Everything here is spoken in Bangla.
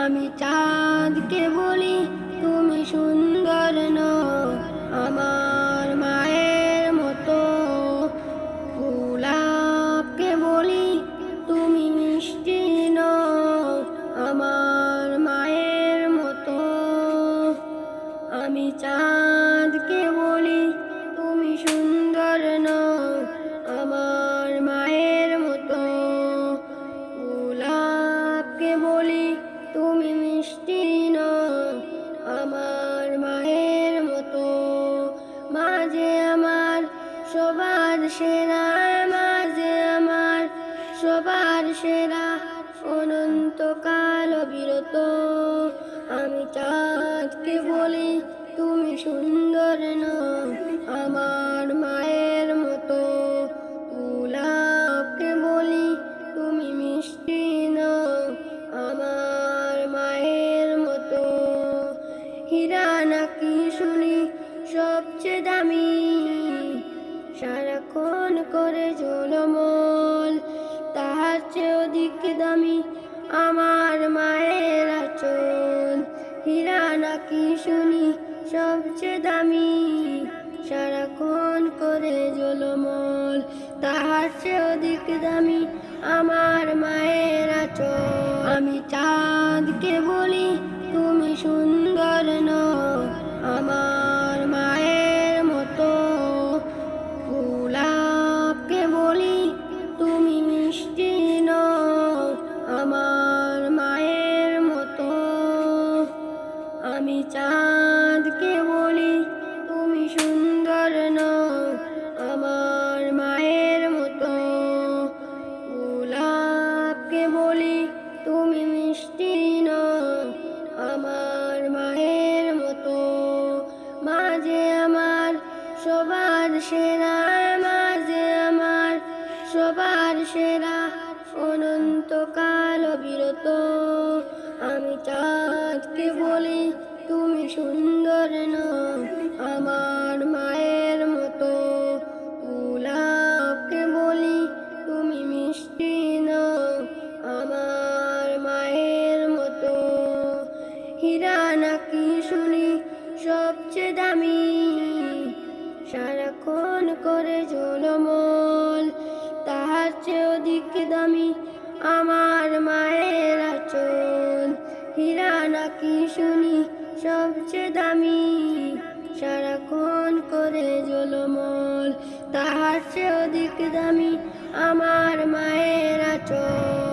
আমি চাঁদকে বলি তুমি সুন্দর নও আমার মায়ের মতো। গোলাপকে বলি তুমি মিষ্টি নও আমার মায়ের মতো। আমি চাঁদকে বলি তুমি সুন্দর নও আমার মায়ের মতো। গোলাপকে বলি তুমি মিষ্টি নও আমার মায়ের মতো। মাঝে আমার সবার সেরা, মাঝে আমার সবার সেরা, অনন্তকাল অবিরত। আমি চাঁদকে বলি তুমি সুন্দর নও আমার মায়ের মতো। গোলাপকে বলি তুমি মিষ্টি নও আমার মায়ের মতো। হীরা নাকি শুনি সবচেয়ে দামি, সারাক্ষণ করে ঝলমল, তাহার চেয়ে অধিক দামি আমার মায়ের আঁচল। হীরা নাকি শুনি সবচেয়ে দামি, সারাক্ষণ করে ঝলমল, তাহার চেয়ে অধিক দামি আমার মায়ের আঁচল। আমি চাঁদকে বলি তুমি সুন্দর নও আমার মায়ের মতো। গোলাপকে বলি তুমি মিষ্টি নও আমার মায়ের মতো। আমি চাঁদকে বলি তুমি সুন্দর নও আমার মায়ের মতো। গোলাপকে বলি তুমি মিষ্টি নও আমার মায়ের মতো। মাঝে আমার সবার সেরা, মাঝে আমার সবার সেরা, অনন্তকাল অবিরত। আমি চাঁদকে বলি তুমি সুন্দর নও আমার মায়ের মতো। গোলাপকে বলি তুমি মিষ্টি নও আমার মায়ের মতো। হীরা নাকি শুনি সবচেয়ে দামি, সারাক্ষণ করে ঝলমল, তাহার চেয়ে অধিক দামি আমার মায়ের আঁচল। হীরা নাকি শুনি সবচেয়ে দামি, সারাক্ষণ করে ঝলমল, তাহার চেয়ে অধিক দামি আমার মায়ের আঁচল।